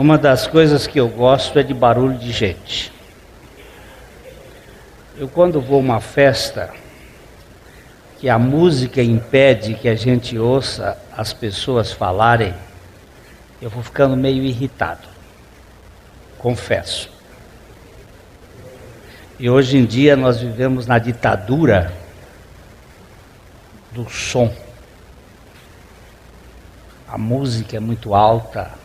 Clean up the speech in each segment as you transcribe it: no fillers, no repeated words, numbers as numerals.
Uma das coisas que eu gosto é de barulho de gente. Eu quando vou a uma festa, que a música impede que a gente ouça as pessoas falarem, eu vou ficando meio irritado, confesso. E hoje em dia nós vivemos na ditadura do som. A música é muito alta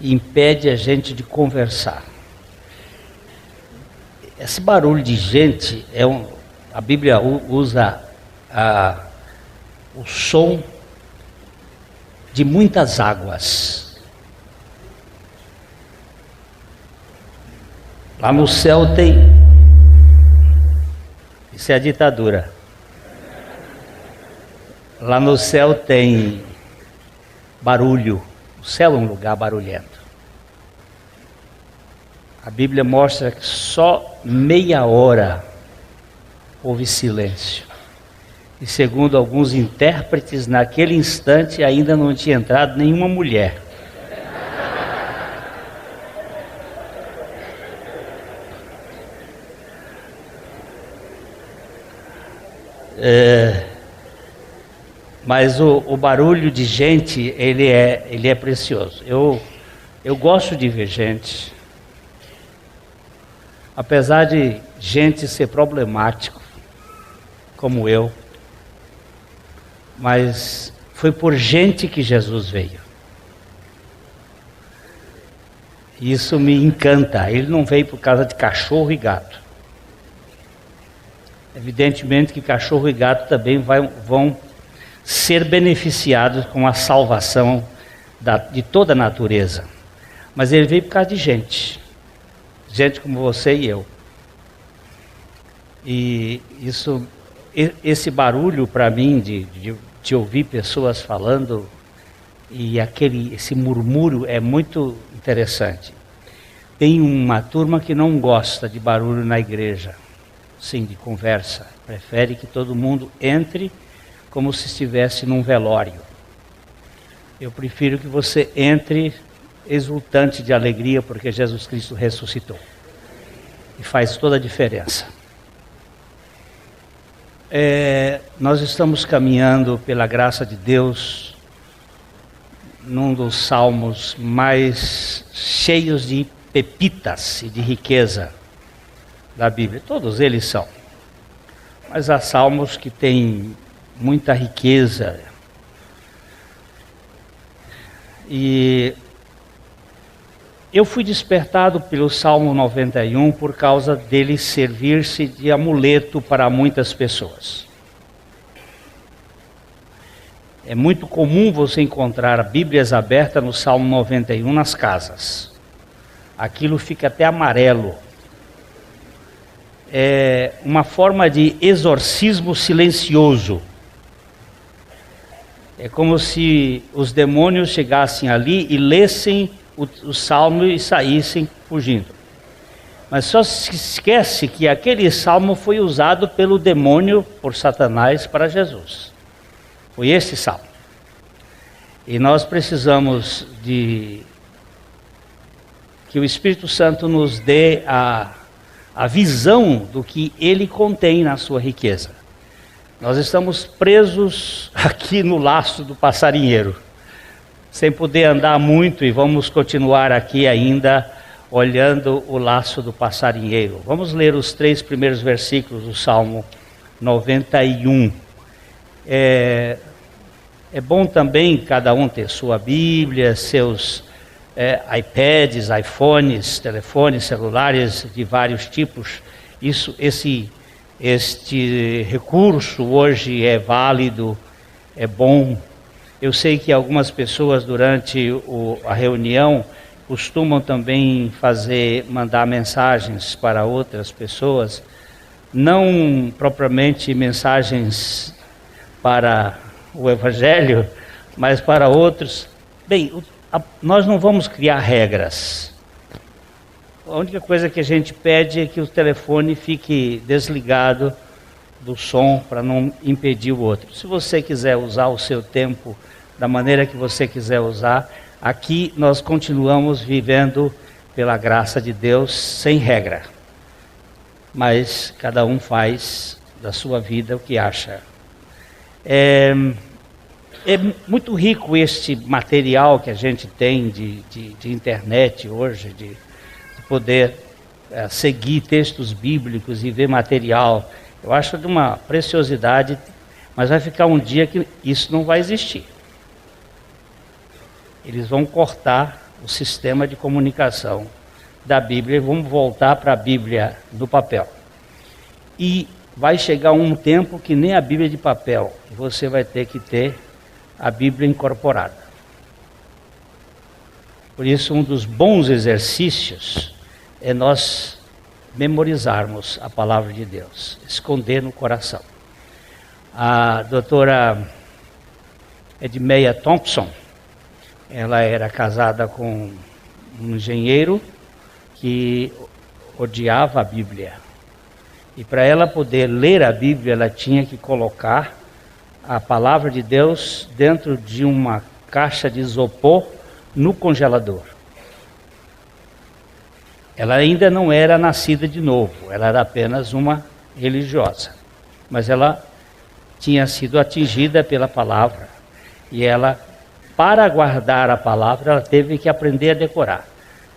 e impede a gente de conversar. Esse barulho de gente, a Bíblia usa o som de muitas águas. Lá no céu tem... Isso é a ditadura. Lá no céu tem barulho. O céu é um lugar barulhento. A Bíblia mostra que só meia hora houve silêncio. E segundo alguns intérpretes, naquele instante ainda não tinha entrado nenhuma mulher. Mas o barulho de gente, ele é precioso. Eu gosto de ver gente. Apesar de gente ser problemático, como eu, mas foi por gente que Jesus veio. Isso me encanta. Ele não veio por causa de cachorro e gato. Evidentemente que cachorro e gato também vão ser beneficiados com a salvação de toda a natureza. Mas ele veio por causa de gente. Gente como você e eu. E esse barulho para mim de ouvir pessoas falando e esse murmúrio é muito interessante. Tem uma turma que não gosta de barulho na igreja, sim, de conversa. Prefere que todo mundo entre como se estivesse num velório. Eu prefiro que você entre exultante de alegria porque Jesus Cristo ressuscitou. E faz toda a diferença. Nós estamos caminhando pela graça de Deus num dos salmos mais cheios de pepitas e de riqueza da Bíblia. Todos eles são. Mas há salmos que têm muita riqueza. E eu fui despertado pelo Salmo 91 por causa dele servir-se de amuleto para muitas pessoas. É muito comum você encontrar Bíblias abertas no Salmo 91 nas casas. Aquilo fica até amarelo. É uma forma de exorcismo silencioso. É como se os demônios chegassem ali e lessem o salmo e saíssem fugindo. Mas só se esquece que aquele salmo foi usado pelo demônio, por Satanás, para Jesus. Foi esse salmo. E nós precisamos que o Espírito Santo nos dê a visão do que ele contém na sua riqueza. Nós estamos presos aqui no laço do passarinheiro, sem poder andar muito, e vamos continuar aqui ainda olhando o laço do passarinheiro. Vamos ler os 3 primeiros versículos do Salmo 91. É bom também cada um ter sua Bíblia, seus iPads, iPhones, telefones celulares de vários tipos. Este recurso hoje é válido, é bom. Eu sei que algumas pessoas durante a reunião costumam também mandar mensagens para outras pessoas, não propriamente mensagens para o Evangelho, mas para outros. Bem, nós não vamos criar regras. A única coisa que a gente pede é que o telefone fique desligado do som para não impedir o outro. Se você quiser usar o seu tempo da maneira que você quiser usar, Aqui nós continuamos vivendo pela graça de Deus sem regra, mas cada um faz da sua vida o que acha. É muito rico este material que a gente tem de internet hoje, de poder seguir textos bíblicos e ver material. Eu acho de uma preciosidade, mas vai ficar um dia que isso não vai existir. Eles vão cortar o sistema de comunicação da Bíblia e vão voltar para a Bíblia do papel. E vai chegar um tempo que nem a Bíblia de papel, você vai ter que ter a Bíblia incorporada. Por isso, um dos bons exercícios é nós memorizarmos a palavra de Deus, esconder no coração. A doutora Edmeia Thompson, ela era casada com um engenheiro que odiava a Bíblia. E para ela poder ler a Bíblia, ela tinha que colocar a palavra de Deus dentro de uma caixa de isopor no congelador. Ela ainda não era nascida de novo, ela era apenas uma religiosa. Mas ela tinha sido atingida pela palavra. E ela, para guardar a palavra, ela teve que aprender a decorar.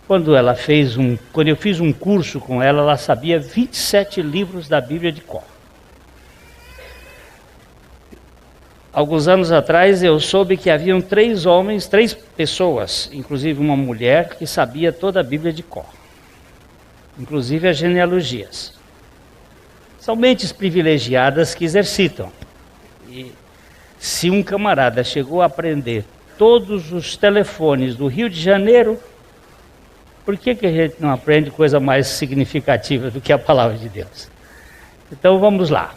Quando eu fiz um curso com ela, ela sabia 27 livros da Bíblia de cor. Alguns anos atrás eu soube que haviam 3 pessoas, inclusive uma mulher, que sabia toda a Bíblia de cor. Inclusive as genealogias. São mentes privilegiadas que exercitam. E se um camarada chegou a aprender todos os telefones do Rio de Janeiro, por que a gente não aprende coisa mais significativa do que a palavra de Deus? Então vamos lá.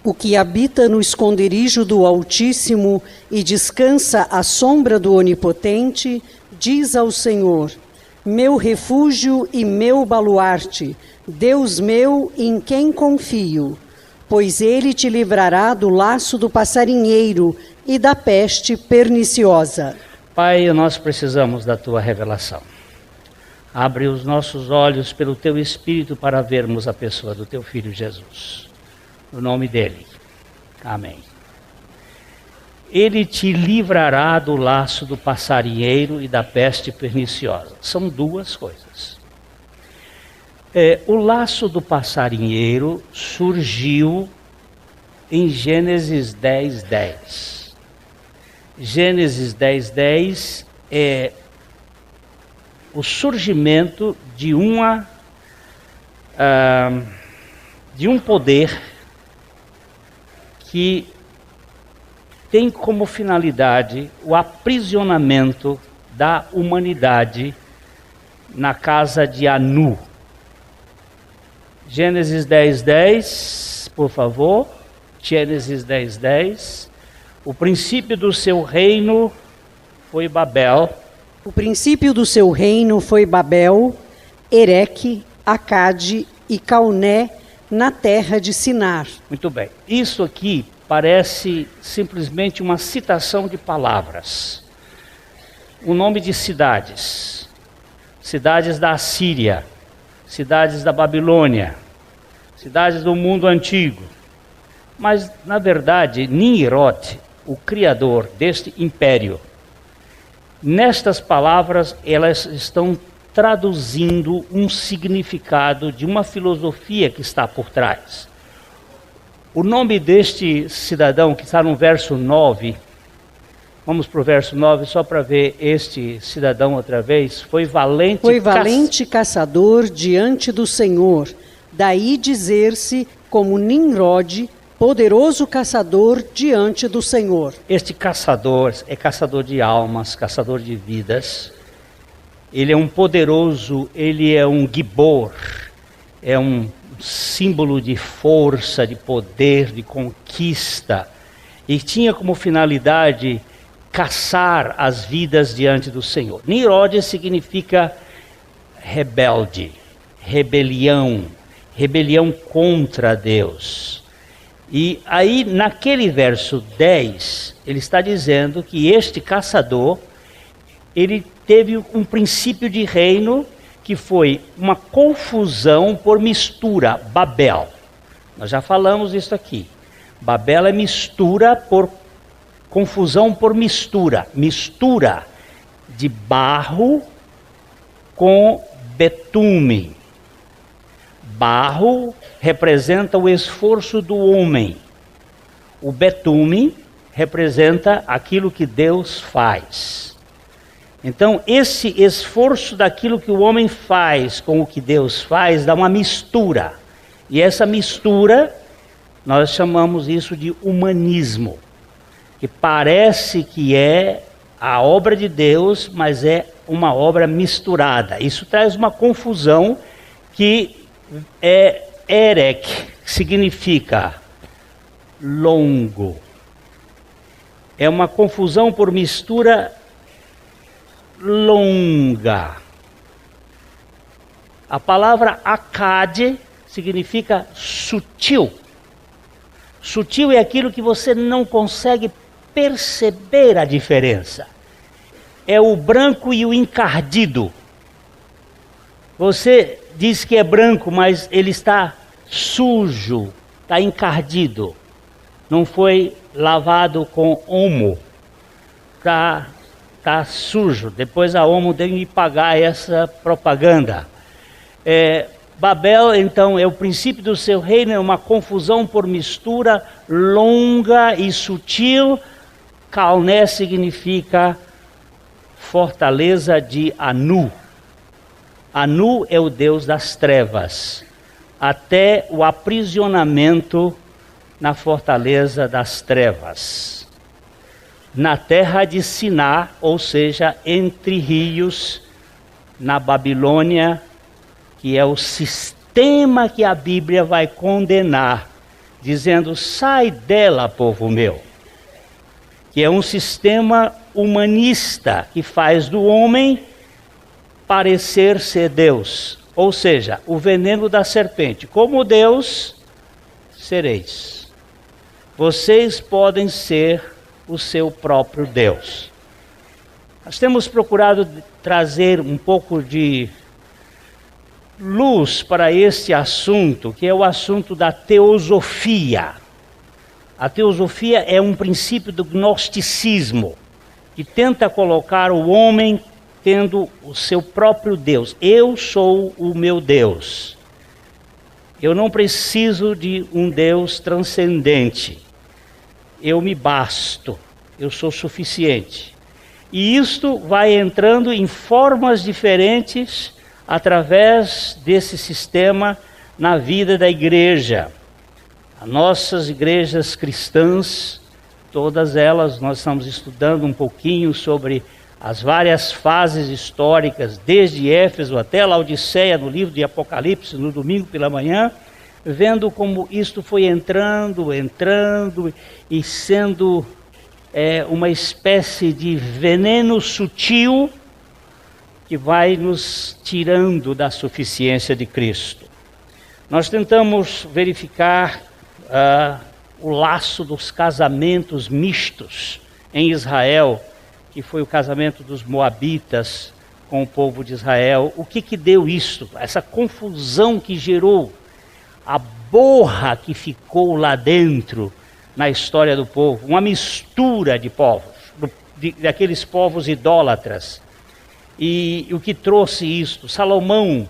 O que habita no esconderijo do Altíssimo e descansa à sombra do Onipotente, diz ao Senhor: meu refúgio e meu baluarte, Deus meu em quem confio, pois ele te livrará do laço do passarinheiro e da peste perniciosa. Pai, nós precisamos da tua revelação. Abre os nossos olhos pelo teu Espírito para vermos a pessoa do teu Filho Jesus. No nome dele. Amém. Ele te livrará do laço do passarinheiro e da peste perniciosa. São 2 coisas. O laço do passarinheiro surgiu em Gênesis 10:10. Gênesis 10:10 é o surgimento de um poder que tem como finalidade o aprisionamento da humanidade na casa de Anu. Gênesis 10:10, por favor. Gênesis 10:10. O princípio do seu reino foi Babel. O princípio do seu reino foi Babel, Ereque, Acade e Calné, na terra de Sinar. Muito bem. Isso aqui parece simplesmente uma citação de palavras. O nome de cidades. Cidades da Assíria, cidades da Babilônia, cidades do mundo antigo. Mas, na verdade, Nimrod, o criador deste império, nestas palavras, elas estão traduzindo um significado de uma filosofia que está por trás. O nome deste cidadão, que está no verso 9, vamos para o verso 9 só para ver este cidadão outra vez, foi valente caçador diante do Senhor, daí dizer-se como Nimrod, poderoso caçador diante do Senhor. Este caçador é caçador de almas, caçador de vidas. Ele é um poderoso, ele é um gibor, é um símbolo de força, de poder, de conquista. E tinha como finalidade caçar as vidas diante do Senhor. Nimrod significa rebelde, rebelião contra Deus. E aí, naquele verso 10, ele está dizendo que este caçador, ele teve um princípio de reino que foi uma confusão por mistura, Babel. Nós já falamos isso aqui. Babel é mistura por confusão por mistura. Mistura de barro com betume. Barro representa o esforço do homem. O betume representa aquilo que Deus faz. Então, esse esforço daquilo que o homem faz com o que Deus faz dá uma mistura. E essa mistura, nós chamamos isso de humanismo, que parece que é a obra de Deus, mas é uma obra misturada. Isso traz uma confusão que é erek, que significa longo. É uma confusão por mistura longa. A palavra akad significa sutil. Sutil é aquilo que você não consegue perceber a diferença. É o branco e o encardido. Você diz que é branco, mas ele está sujo, está encardido. Não foi lavado com omo. Está sujo. Depois a Omo tem que pagar essa propaganda. Babel, então, é o princípio do seu reino, é uma confusão por mistura longa e sutil. Calné significa fortaleza de Anu. Anu é o deus das trevas, até o aprisionamento na fortaleza das trevas. Na terra de Siná, ou seja, entre rios, na Babilônia, que é o sistema que a Bíblia vai condenar, dizendo: sai dela, povo meu. Que é um sistema humanista que faz do homem parecer ser Deus. Ou seja, o veneno da serpente. Como Deus, sereis. Vocês podem ser o seu próprio Deus. Nós temos procurado trazer um pouco de luz para este assunto, que é o assunto da teosofia. A teosofia é um princípio do gnosticismo, que tenta colocar o homem tendo o seu próprio Deus. Eu sou o meu Deus. Eu não preciso de um Deus transcendente. Eu me basto. Eu sou suficiente. E isto vai entrando em formas diferentes através desse sistema na vida da igreja. As nossas igrejas cristãs, todas elas, nós estamos estudando um pouquinho sobre as várias fases históricas, desde Éfeso até Laodiceia, no livro de Apocalipse, no domingo pela manhã, vendo como isto foi entrando e sendo uma espécie de veneno sutil que vai nos tirando da suficiência de Cristo. Nós tentamos verificar o laço dos casamentos mistos em Israel, que foi o casamento dos moabitas com o povo de Israel. O que deu isto? Essa confusão que gerou, a borra que ficou lá dentro na história do povo, uma mistura de povos, daqueles povos idólatras. E o que trouxe isto? Salomão,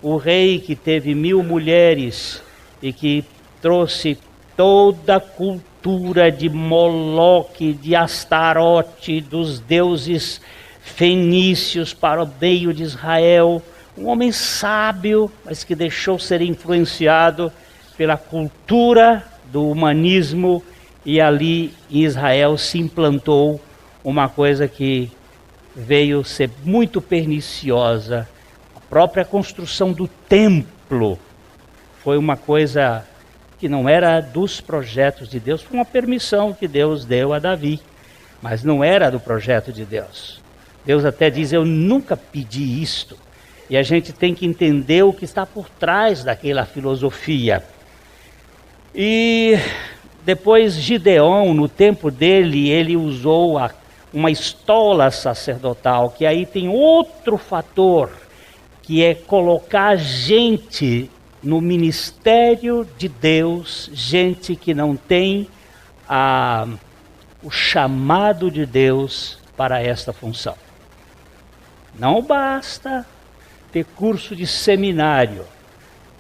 o rei que teve 1000 mulheres e que trouxe toda a cultura de Moloque, de Astarote, dos deuses fenícios para o meio de Israel. Um homem sábio, mas que deixou ser influenciado pela cultura do humanismo, e ali em Israel se implantou uma coisa que veio ser muito perniciosa. A própria construção do templo foi uma coisa que não era dos projetos de Deus, foi uma permissão que Deus deu a Davi, mas não era do projeto de Deus. Deus até diz: eu nunca pedi isto. E a gente tem que entender o que está por trás daquela filosofia. E Depois Gideão, no tempo dele, ele usou uma estola sacerdotal, que aí tem outro fator, que é colocar gente no ministério de Deus, gente que não tem o chamado de Deus para esta função. Não basta ter curso de seminário,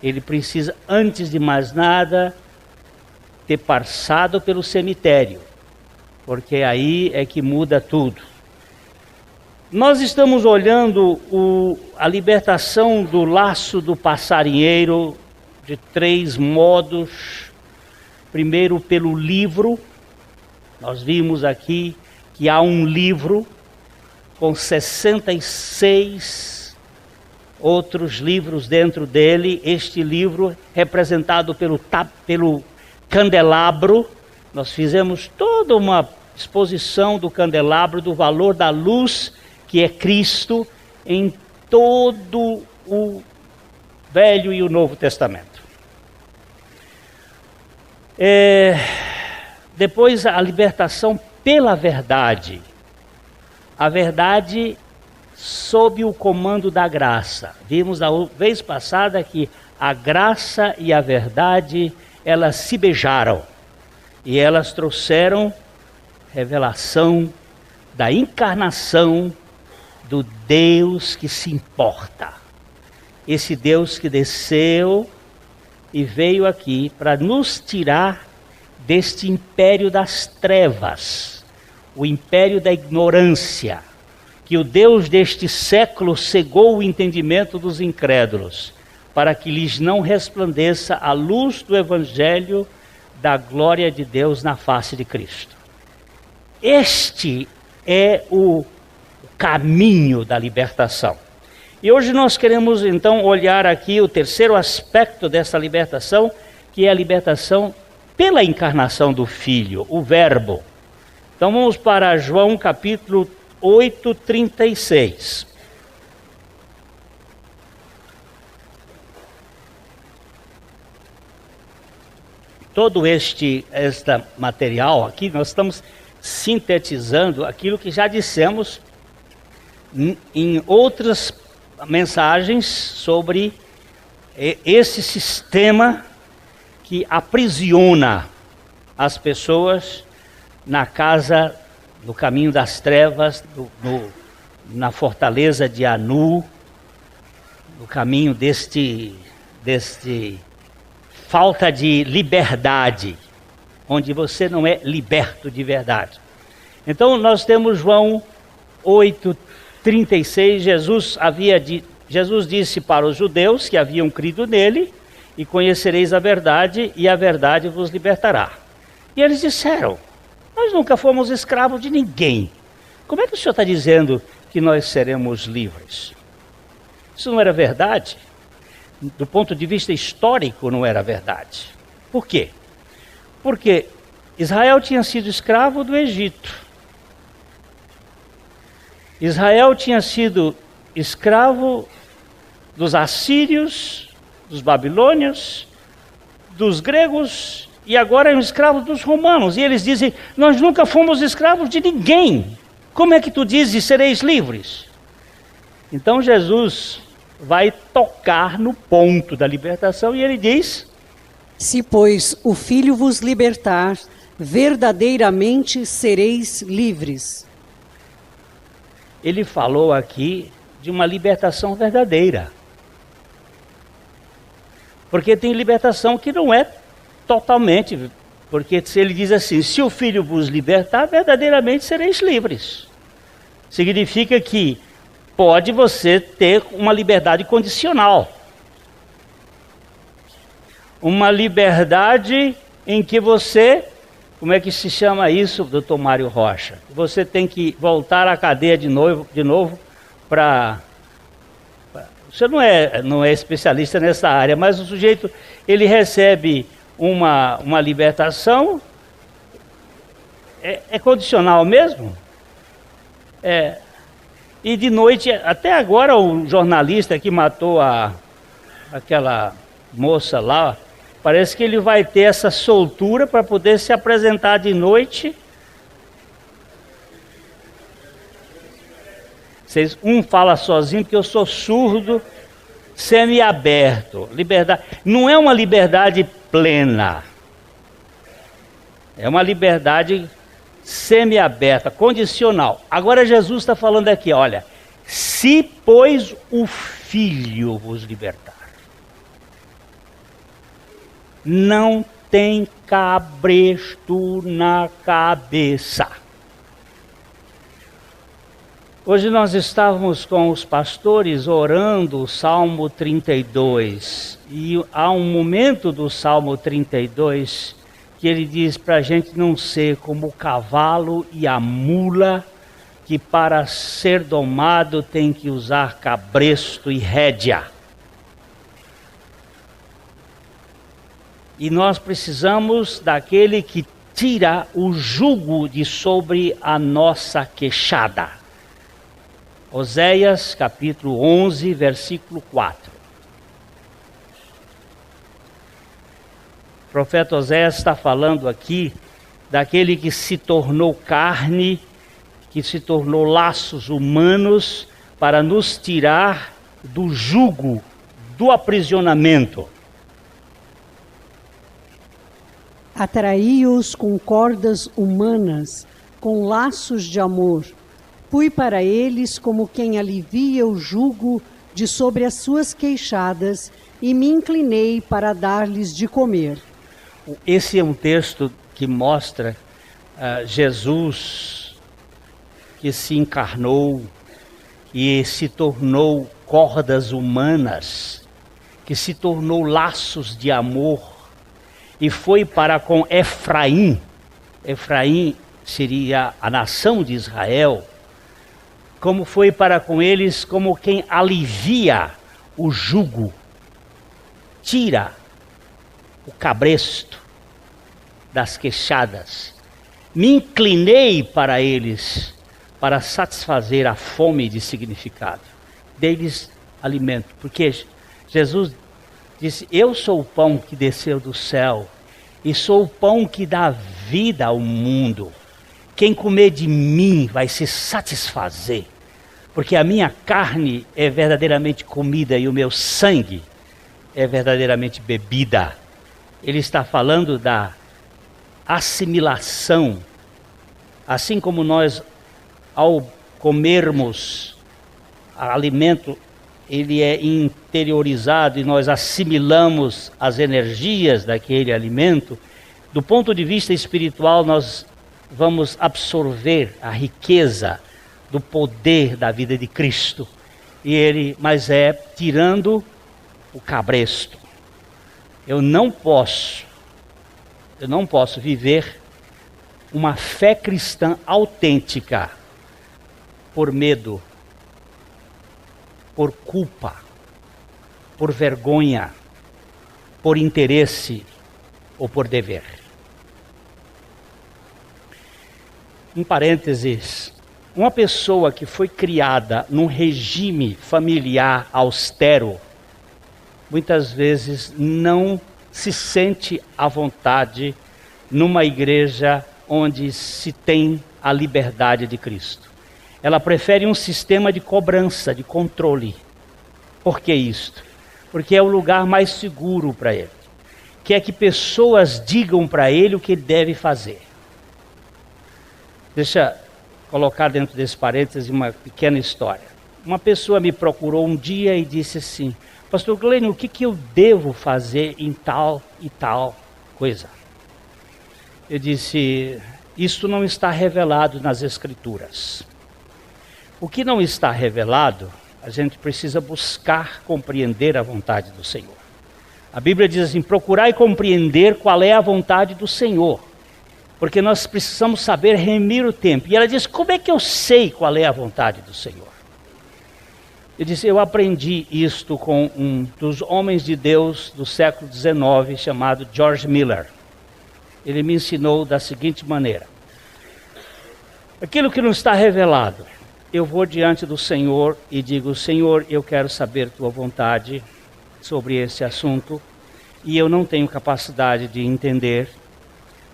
ele precisa, antes de mais nada, ter passado pelo cemitério, porque aí é que muda tudo. Nós estamos olhando a libertação do laço do passarinheiro de 3 modos. Primeiro, pelo livro. Nós vimos aqui que há um livro com 66 outros livros dentro dele. Este livro, representado pelo candelabro. Nós fizemos toda uma exposição do candelabro, do valor da luz que é Cristo em todo o Velho e o Novo Testamento. Depois a libertação pela verdade. A verdade sob o comando da graça. Vimos a vez passada que a graça e a verdade, elas se beijaram. E elas trouxeram revelação da encarnação do Deus que se importa. Esse Deus que desceu e veio aqui para nos tirar deste império das trevas, o império da ignorância, que o Deus deste século cegou o entendimento dos incrédulos, para que lhes não resplandeça a luz do evangelho da glória de Deus na face de Cristo. Este é o caminho da libertação. E hoje nós queremos então olhar aqui o terceiro aspecto dessa libertação, que é a libertação pela encarnação do Filho, o Verbo. Então vamos para João capítulo 8, 36. Todo este material aqui, nós estamos sintetizando aquilo que já dissemos em outras mensagens sobre esse sistema que aprisiona as pessoas na casa, no caminho das trevas, na fortaleza de Anu, no caminho deste falta de liberdade, onde você não é liberto de verdade. Então nós temos João 8:36, Jesus disse para os judeus que haviam crido nele, e conhecereis a verdade, e a verdade vos libertará. E eles disseram, nós nunca fomos escravos de ninguém. Como é que o senhor está dizendo que nós seremos livres? Isso não era verdade? Do ponto de vista histórico não era verdade. Por quê? Porque Israel tinha sido escravo do Egito. Israel tinha sido escravo dos assírios, dos babilônios, dos gregos, e agora é um escravo dos romanos. E eles dizem, nós nunca fomos escravos de ninguém. Como é que tu dizes, sereis livres? Então Jesus vai tocar no ponto da libertação e ele diz, se, pois, o Filho vos libertar, verdadeiramente sereis livres. Ele falou aqui de uma libertação verdadeira. Porque tem libertação que não é totalmente, porque se ele diz assim, se o Filho vos libertar, verdadeiramente sereis livres. Significa que pode você ter uma liberdade condicional. Uma liberdade em que você, como é que se chama isso, doutor Mário Rocha? Você tem que voltar à cadeia de novo para... Você não é especialista nessa área, mas o sujeito, ele recebe uma libertação, é condicional mesmo? E de noite, até agora o jornalista que matou aquela moça lá, Parece que ele vai ter essa soltura para poder se apresentar de noite. Um fala sozinho porque eu sou surdo, semi-aberto. Liberdade. Não é uma liberdade plena. É uma liberdade semi-aberta, condicional. Agora Jesus está falando aqui, olha. Se, pois, o Filho vos libertar, não tem cabresto na cabeça. Hoje nós estávamos com os pastores orando o Salmo 32. E há um momento do Salmo 32 que ele diz para a gente não ser como o cavalo e a mula, que para ser domado tem que usar cabresto e rédea. E nós precisamos daquele que tira o jugo de sobre a nossa queixada. Oséias capítulo 11, versículo 4. O profeta Oséias está falando aqui daquele que se tornou carne, que se tornou laços humanos para nos tirar do jugo, do aprisionamento. Atraí-os com cordas humanas, com laços de amor. Fui para eles como quem alivia o jugo de sobre as suas queixadas e me inclinei para dar-lhes de comer. Esse é um texto que mostra Jesus que se encarnou e se tornou cordas humanas, que se tornou laços de amor e foi para com Efraim. Efraim seria a nação de Israel. Como foi para com eles, como quem alivia o jugo, tira o cabresto das queixadas. Me inclinei para eles, para satisfazer a fome de significado. Dei-lhes alimento, porque Jesus disse, eu sou o pão que desceu do céu, e sou o pão que dá vida ao mundo. Quem comer de mim vai se satisfazer, porque a minha carne é verdadeiramente comida e o meu sangue é verdadeiramente bebida. Ele está falando da assimilação, assim como nós, ao comermos alimento, ele é interiorizado e nós assimilamos as energias daquele alimento. Do ponto de vista espiritual, nós vamos absorver a riqueza do poder da vida de Cristo. Mas é tirando o cabresto. Eu não posso viver uma fé cristã autêntica por medo, por culpa, por vergonha, por interesse ou por dever. Um parênteses, uma pessoa que foi criada num regime familiar austero, muitas vezes não se sente à vontade numa igreja onde se tem a liberdade de Cristo. Ela prefere um sistema de cobrança, de controle. Por que isto? Porque é o lugar mais seguro para ele. Quer que pessoas digam para ele o que ele deve fazer. Deixa eu colocar dentro desse parênteses uma pequena história. Uma pessoa me procurou um dia e disse assim, Pastor Glênio, o que eu devo fazer em tal e tal coisa? Eu disse, isso não está revelado nas Escrituras. O que não está revelado, a gente precisa buscar compreender a vontade do Senhor. A Bíblia diz assim, procurai compreender qual é a vontade do Senhor, porque nós precisamos saber remir o tempo. E ela diz, como é que eu sei qual é a vontade do Senhor? Eu disse, eu aprendi isto com um dos homens de Deus do século XIX, chamado George Miller. Ele me ensinou da seguinte maneira. Aquilo que não está revelado, eu vou diante do Senhor e digo, Senhor, eu quero saber tua vontade sobre esse assunto. e eu não tenho capacidade de entender,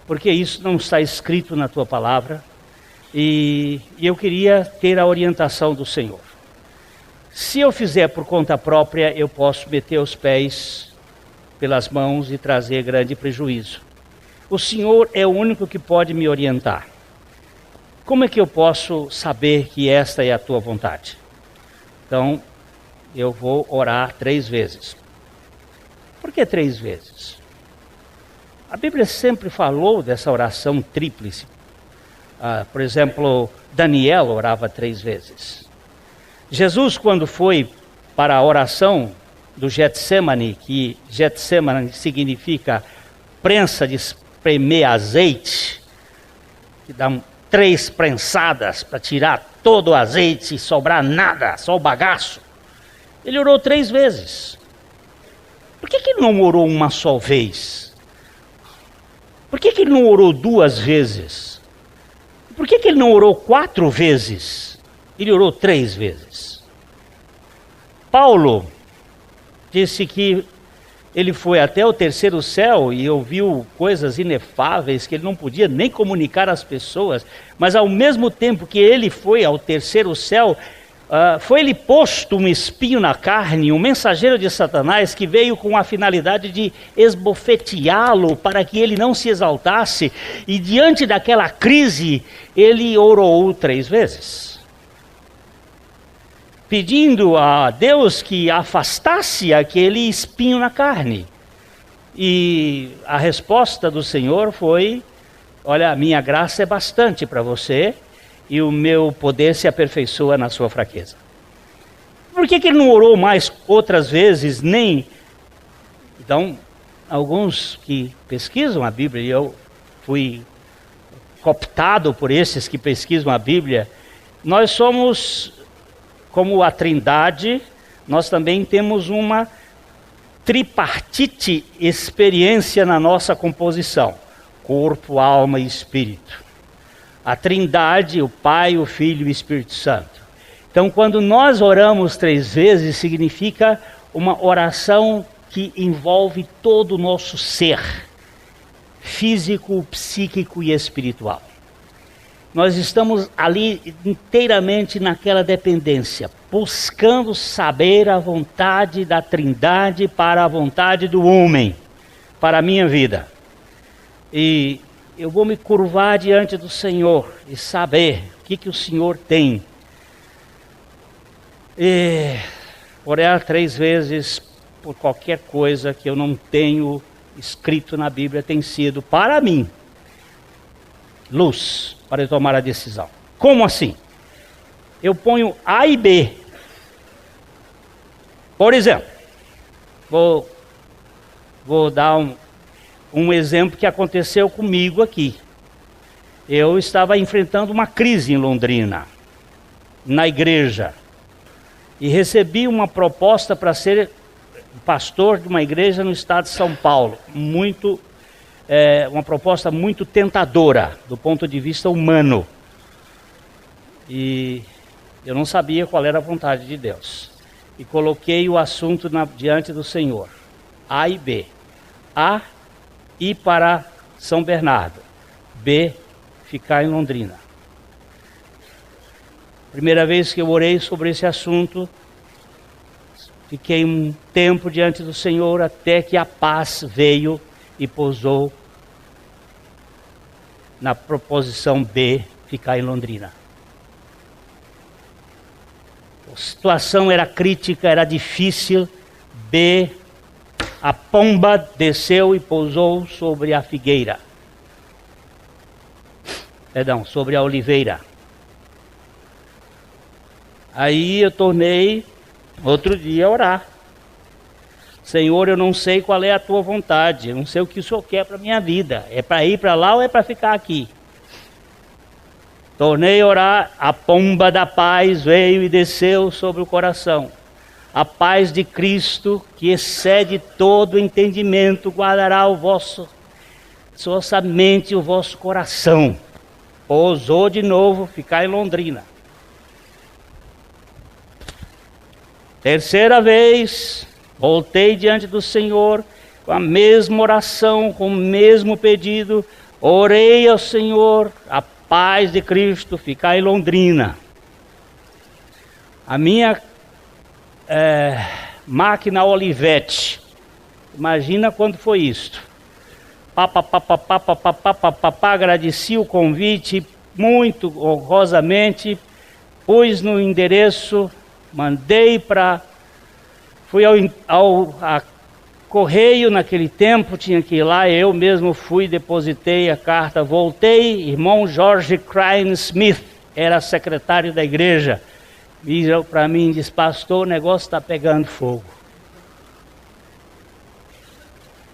porque isso não está escrito na tua palavra, e eu queria ter a orientação do Senhor. Se eu fizer por conta própria, eu posso meter os pés pelas mãos e trazer grande prejuízo. O Senhor é o único que pode me orientar. Como é que eu posso saber que esta é a tua vontade? Então, eu vou orar 3 vezes. Por que 3 vezes? A Bíblia sempre falou dessa oração tríplice. Por exemplo, Daniel orava 3 vezes. Jesus, quando foi para a oração do Getsemane, que Getsemane significa prensa de espremer azeite, que dá 3 prensadas para tirar todo o azeite e sobrar nada, só o bagaço. Ele orou 3 vezes. Por que ele não orou uma só vez? Por que ele não orou 2 vezes? Por que ele não orou 4 vezes? Ele orou 3 vezes. Paulo disse que ele foi até o 3º céu e ouviu coisas inefáveis que ele não podia nem comunicar às pessoas, mas ao mesmo tempo que ele foi ao 3º céu, foi-lhe posto um espinho na carne, um mensageiro de Satanás que veio com a finalidade de esbofeteá-lo para que ele não se exaltasse, e diante daquela crise ele orou 3 vezes, pedindo a Deus que afastasse aquele espinho na carne. E a resposta do Senhor foi: olha, a minha graça é bastante para você, e o meu poder se aperfeiçoa na sua fraqueza. Por que ele não orou mais outras vezes, nem... Então, alguns que pesquisam a Bíblia, e eu fui cooptado por esses que pesquisam a Bíblia, nós somos como a Trindade, nós também temos uma tripartite experiência na nossa composição: corpo, alma e espírito. A Trindade, o Pai, o Filho e o Espírito Santo. Então, quando nós oramos 3 vezes, significa uma oração que envolve todo o nosso ser, físico, psíquico e espiritual. Nós estamos ali inteiramente naquela dependência, buscando saber a vontade da Trindade para a vontade do homem, para a minha vida. E eu vou me curvar diante do Senhor e saber o que o Senhor tem. E orar 3 vezes por qualquer coisa que eu não tenho escrito na Bíblia tem sido, para mim, luz para eu tomar a decisão. Como assim? Eu ponho A e B. Por exemplo, vou dar um exemplo que aconteceu comigo aqui. Eu estava enfrentando uma crise em Londrina, na igreja, e recebi uma proposta para ser pastor de uma igreja no estado de São Paulo. Uma proposta muito tentadora do ponto de vista humano. E eu não sabia qual era a vontade de Deus. E coloquei o assunto diante do Senhor. A e B. A, ir para São Bernardo. B, ficar em Londrina. Primeira vez que eu orei sobre esse assunto, fiquei um tempo diante do Senhor até que a paz veio e pousou na proposição B, ficar em Londrina. A situação era crítica, era difícil. B, a pomba desceu e pousou sobre a figueira. Sobre a oliveira. Aí eu tornei outro dia a orar. Senhor, eu não sei qual é a tua vontade, eu não sei o que o Senhor quer para a minha vida. É para ir para lá ou é para ficar aqui? Tornei a orar, a pomba da paz veio e desceu sobre o coração. A paz de Cristo, que excede todo entendimento, guardará vossa mente e o vosso coração. Pousou de novo, ficar em Londrina. Terceira vez, voltei diante do Senhor com a mesma oração, com o mesmo pedido, orei ao Senhor, a paz de Cristo ficar em Londrina. A minha máquina Olivetti, imagina quando foi isto. Agradeci o convite muito honrosamente, pus no endereço, mandei para... Fui ao correio naquele tempo, tinha que ir lá, eu mesmo fui, depositei a carta, voltei, irmão George Crane Smith, era secretário da igreja, virou para mim e disse: pastor, o negócio está pegando fogo.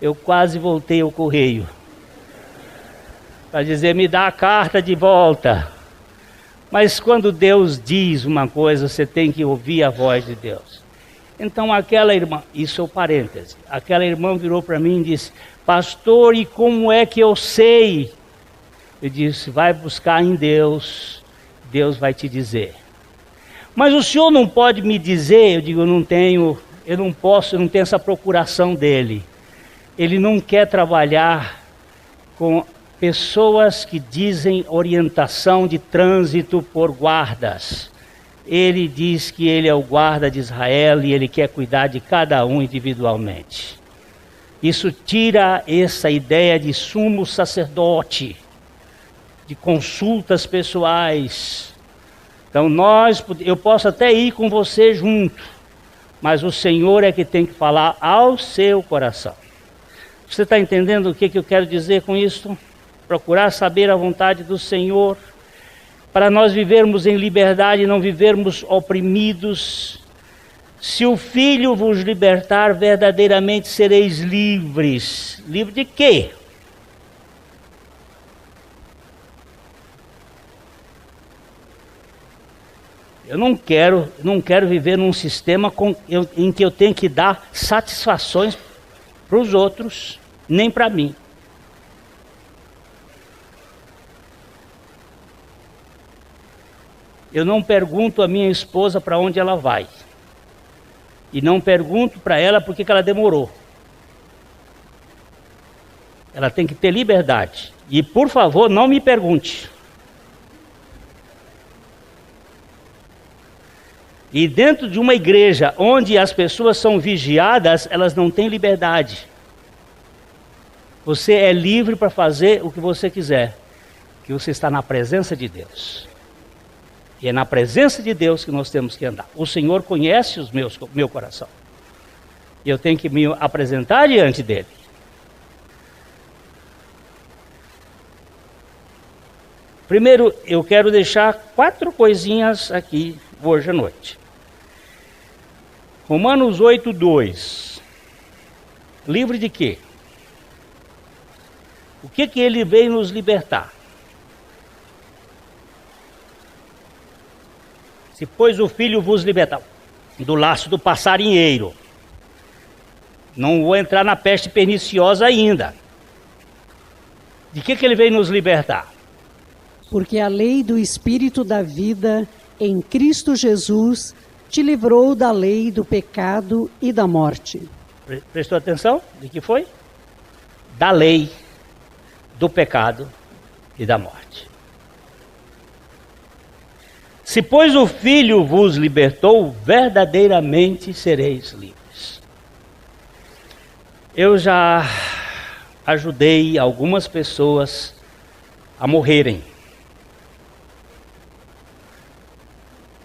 Eu quase voltei ao correio para dizer: me dá a carta de volta. Mas quando Deus diz uma coisa, você tem que ouvir a voz de Deus. Então aquela irmã, isso é o parêntese, aquela irmã virou para mim e disse: pastor, e como é que eu sei? Eu disse: vai buscar em Deus, Deus vai te dizer. Mas o senhor não pode me dizer? Eu digo: eu não tenho essa procuração dele. Ele não quer trabalhar com pessoas que dizem orientação de trânsito por guardas. Ele diz que ele é o guarda de Israel e ele quer cuidar de cada um individualmente. Isso tira essa ideia de sumo sacerdote, de consultas pessoais. Então eu posso até ir com você junto, mas o Senhor é que tem que falar ao seu coração. Você está entendendo o que eu quero dizer com isso? Procurar saber a vontade do Senhor, para nós vivermos em liberdade e não vivermos oprimidos. Se o Filho vos libertar, verdadeiramente sereis livres. Livre de quê? Eu não quero viver num sistema em que eu tenho que dar satisfações para os outros, nem para mim. Eu não pergunto à minha esposa para onde ela vai. E não pergunto para ela por que ela demorou. Ela tem que ter liberdade. E, por favor, não me pergunte. E dentro de uma igreja onde as pessoas são vigiadas, elas não têm liberdade. Você é livre para fazer o que você quiser, que você está na presença de Deus. E é na presença de Deus que nós temos que andar. O Senhor conhece meu coração. E eu tenho que me apresentar diante dele. Primeiro, eu quero deixar 4 coisinhas aqui hoje à noite. Romanos 8:2. Livre de quê? O que ele veio nos libertar? Se pois o Filho vos libertar do laço do passarinheiro. Não vou entrar na peste perniciosa ainda. De que ele veio nos libertar? Porque a lei do Espírito da vida em Cristo Jesus te livrou da lei do pecado e da morte. Prestou atenção? De que foi? Da lei, do pecado e da morte. Se pois o Filho vos libertou, verdadeiramente sereis livres. Eu já ajudei algumas pessoas a morrerem.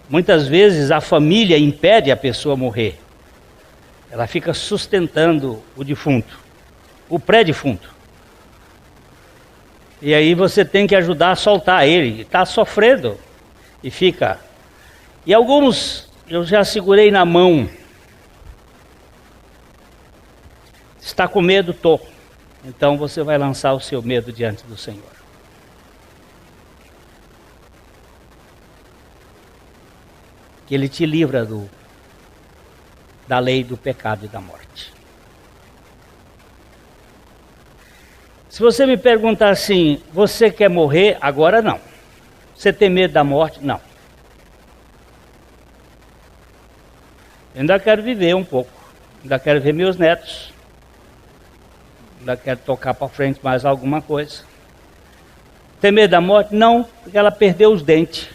Muitas vezes a família impede a pessoa a morrer. Ela fica sustentando o defunto, o pré-defunto. E aí você tem que ajudar a soltar ele, está sofrendo. E fica. E alguns eu já segurei na mão. Está com medo? Tô. Então você vai lançar o seu medo diante do Senhor. Que Ele te livra da lei do pecado e da morte. Se você me perguntar assim, você quer morrer? Agora não. Você tem medo da morte? Não. Eu ainda quero viver um pouco. Ainda quero ver meus netos. Ela quer tocar para frente mais alguma coisa. Tem medo da morte? Não, porque ela perdeu os dentes.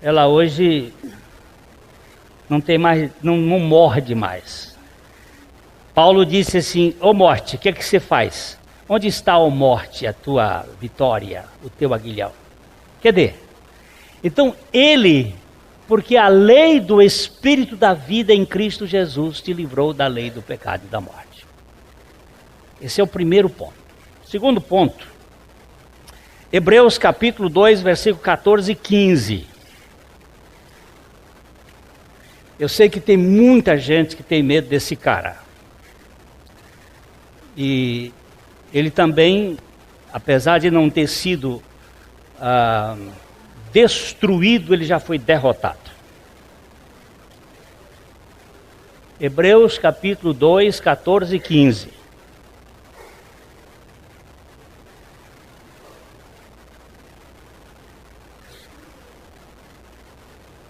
Ela hoje não tem mais, não morde mais. Paulo disse assim: ô morte, o que é que você faz? Onde está, ó morte, a tua vitória, o teu aguilhão? Cadê? Então ele, porque a lei do Espírito da vida em Cristo Jesus te livrou da lei do pecado e da morte. Esse é o primeiro ponto. Segundo ponto, Hebreus capítulo 2, versículo 14 e 15. Eu sei que tem muita gente que tem medo desse cara. E ele também, apesar de não ter sido destruído, ele já foi derrotado. Hebreus capítulo 2, 14 e 15.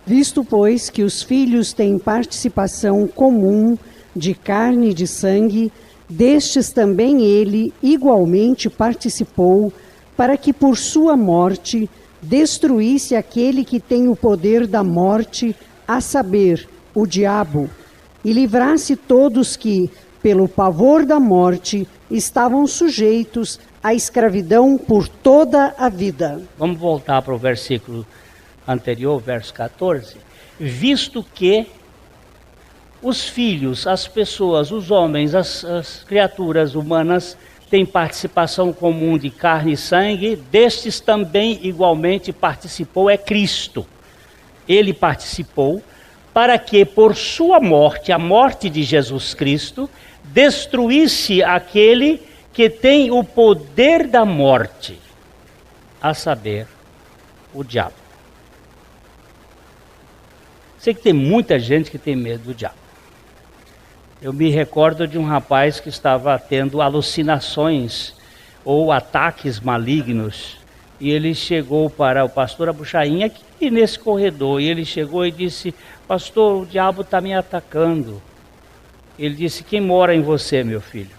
Visto, pois, que os filhos têm participação comum de carne e de sangue, destes também ele igualmente participou, para que por sua morte destruísse aquele que tem o poder da morte, a saber, o diabo, e livrasse todos que, pelo pavor da morte, estavam sujeitos à escravidão por toda a vida. Vamos voltar para o versículo anterior, verso 14. Visto que os filhos, as pessoas, os homens, as criaturas humanas têm participação comum de carne e sangue, destes também igualmente participou é Cristo. Ele participou para que por sua morte, a morte de Jesus Cristo, destruísse aquele que tem o poder da morte, a saber, o diabo. Sei que tem muita gente que tem medo do diabo. Eu me recordo de um rapaz que estava tendo alucinações ou ataques malignos. E ele chegou para o pastor Abuchainha, aqui nesse corredor. E ele chegou e disse: pastor, o diabo está me atacando. Ele disse: quem mora em você, meu filho?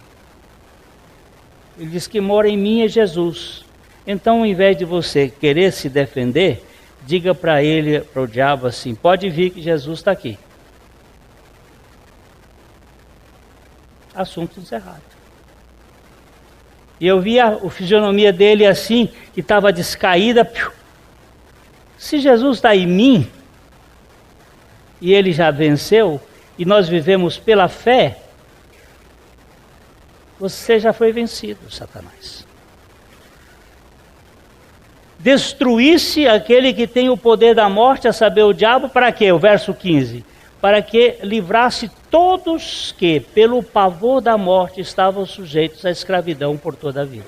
Ele disse: quem mora em mim é Jesus. Então, ao invés de você querer se defender, diga para ele, para o diabo assim: pode vir que Jesus está aqui. Assunto encerrado. E eu vi a fisionomia dele assim, que estava descaída. Se Jesus está em mim, e ele já venceu, e nós vivemos pela fé, você já foi vencido, Satanás. Destruísse aquele que tem o poder da morte, a saber, o diabo, para quê? O verso 15. Para que livrasse todos que, pelo pavor da morte, estavam sujeitos à escravidão por toda a vida.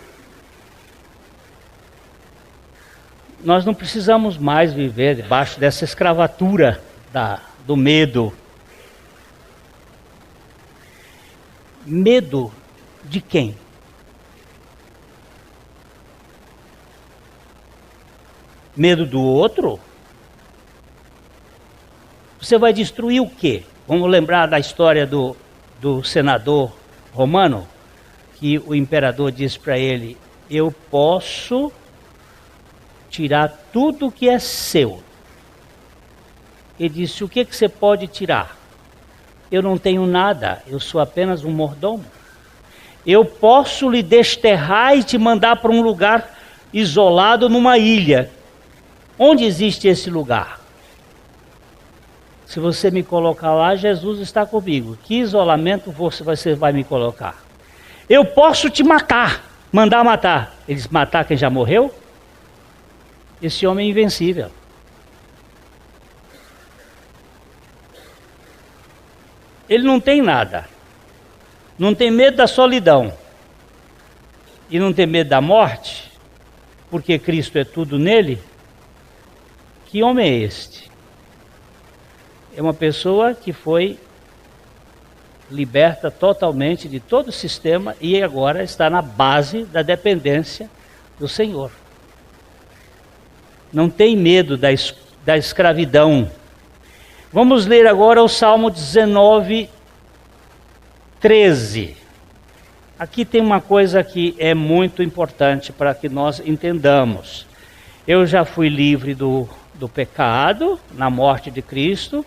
Nós não precisamos mais viver debaixo dessa escravatura do medo. Medo de quem? Medo do outro? Você vai destruir o quê? Vamos lembrar da história do senador romano, que o imperador disse para ele: eu posso tirar tudo que é seu. Ele disse: o que você pode tirar? Eu não tenho nada, eu sou apenas um mordomo. Eu posso lhe desterrar e te mandar para um lugar isolado numa ilha. Onde existe esse lugar? Se você me colocar lá, Jesus está comigo. Que isolamento você vai me colocar? Eu posso te matar, mandar matar. Eles matar quem já morreu? Esse homem é invencível. Ele não tem nada. Não tem medo da solidão. E não tem medo da morte, porque Cristo é tudo nele. Que homem é este? É uma pessoa que foi liberta totalmente de todo o sistema e agora está na base da dependência do Senhor. Não tem medo da escravidão. Vamos ler agora o Salmo 19, 13. Aqui tem uma coisa que é muito importante para que nós entendamos. Eu já fui livre do pecado na morte de Cristo.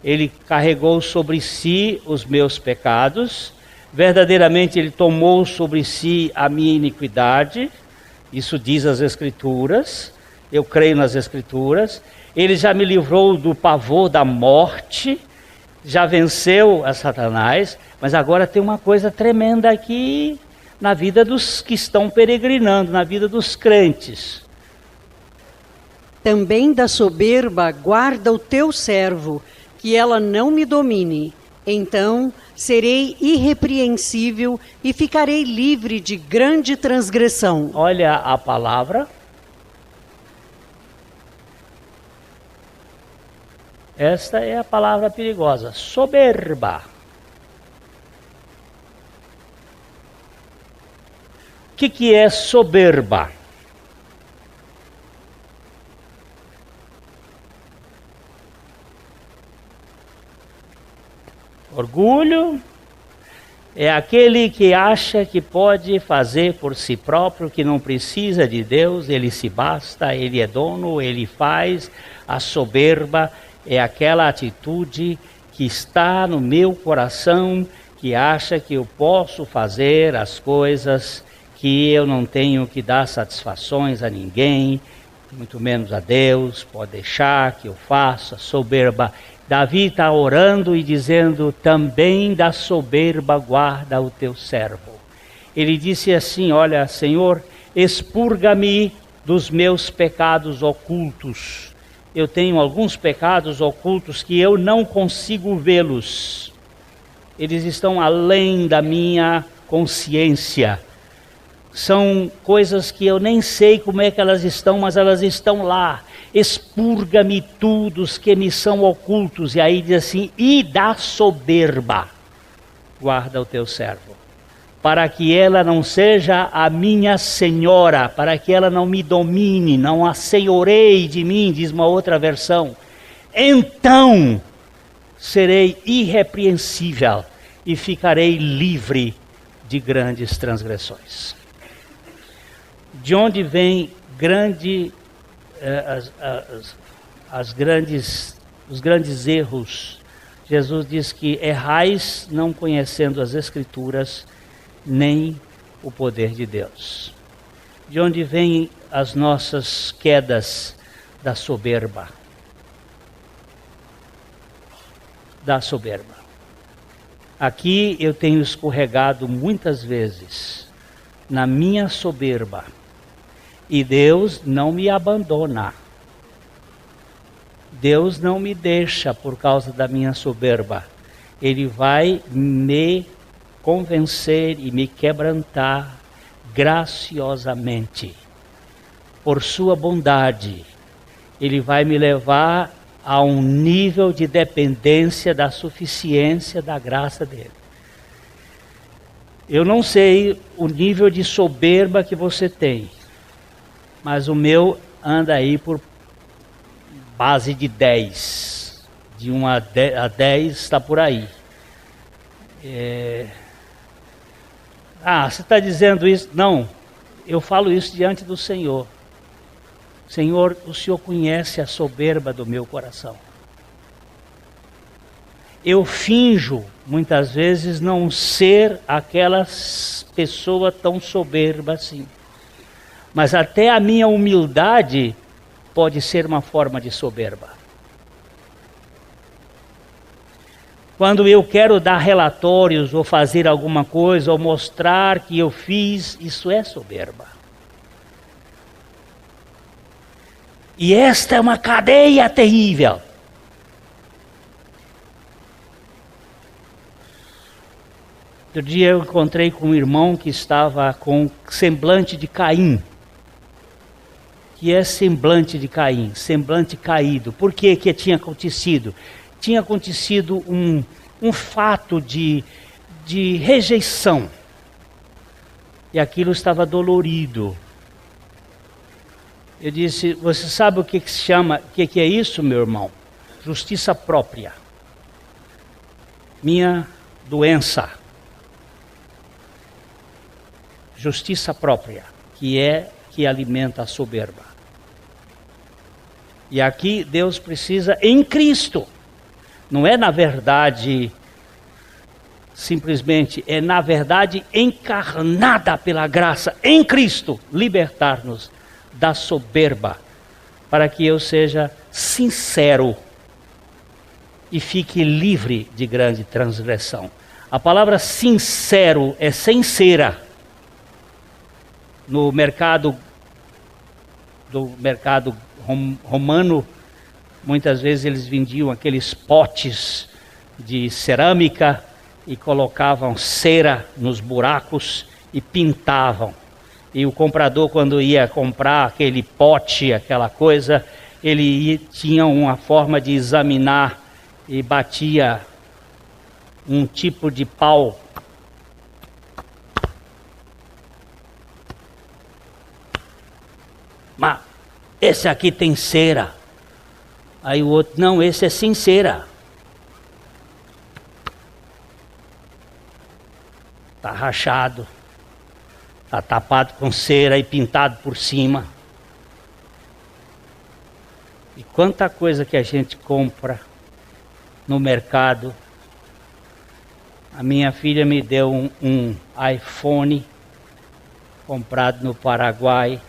Ele carregou sobre si os meus pecados. Verdadeiramente ele tomou sobre si a minha iniquidade. Isso diz as Escrituras. Eu creio nas Escrituras. Ele já me livrou do pavor da morte. Já venceu a Satanás. Mas agora tem uma coisa tremenda aqui na vida dos que estão peregrinando, na vida dos crentes. Também da soberba guarda o teu servo, que ela não me domine. Então serei irrepreensível e ficarei livre de grande transgressão. Olha a palavra. Esta é a palavra perigosa, soberba. O que é soberba? Orgulho é aquele que acha que pode fazer por si próprio, que não precisa de Deus, ele se basta, ele é dono, ele faz. A soberba é aquela atitude que está no meu coração, que acha que eu posso fazer as coisas, que eu não tenho que dar satisfações a ninguém, muito menos a Deus, pode deixar que eu faça. Soberba. Davi está orando e dizendo, também da soberba guarda o teu servo. Ele disse assim, olha, Senhor, expurga-me dos meus pecados ocultos. Eu tenho alguns pecados ocultos que eu não consigo vê-los. Eles estão além da minha consciência. São coisas que eu nem sei como é que elas estão, mas elas estão lá. Expurga-me todos que me são ocultos. E aí diz assim, e da soberba guarda o teu servo, para que ela não seja a minha senhora, para que ela não me domine, não assenhoreie de mim, diz uma outra versão. Então serei irrepreensível e ficarei livre de grandes transgressões. De onde vem os grandes erros? Jesus diz que errais não conhecendo as Escrituras, nem o poder de Deus. De onde vêm as nossas quedas? Da soberba. Da soberba. Aqui eu tenho escorregado muitas vezes na minha soberba. E Deus não me abandona. Deus não me deixa por causa da minha soberba. Ele vai me convencer e me quebrantar graciosamente. Por sua bondade, Ele vai me levar a um nível de dependência da suficiência da graça dele. Eu não sei o nível de soberba que você tem, mas o meu anda aí por base de 10. De 1 a 10 está por aí. Você está dizendo isso? Não, eu falo isso diante do Senhor. Senhor, o Senhor conhece a soberba do meu coração. Eu finjo, muitas vezes, não ser aquela pessoa tão soberba assim. Mas até a minha humildade pode ser uma forma de soberba. Quando eu quero dar relatórios, ou fazer alguma coisa, ou mostrar que eu fiz, isso é soberba. E esta é uma cadeia terrível. Outro dia eu encontrei com um irmão que estava com semblante de Caim. Que é semblante de Caim, semblante caído. Por que tinha acontecido? Tinha acontecido um fato de rejeição. E aquilo estava dolorido. Eu disse, você sabe o que se chama, o que é isso, meu irmão? Justiça própria. Minha doença. justiça própria, que alimenta a soberba. E aqui Deus precisa em Cristo. Não é na verdade, simplesmente, é na verdade encarnada pela graça em Cristo, libertar-nos da soberba, para que eu seja sincero e fique livre de grande transgressão. A palavra sincero é sincera. No mercado romano, muitas vezes eles vendiam aqueles potes de cerâmica e colocavam cera nos buracos e pintavam. E o comprador, quando ia comprar aquele pote, aquela coisa, ele tinha uma forma de examinar e batia um tipo de pau. Mas esse aqui tem cera. Aí o outro, não, esse é sem cera. Está rachado. Está tapado com cera e pintado por cima. E quanta coisa que a gente compra no mercado. A minha filha me deu um iPhone comprado no Paraguai.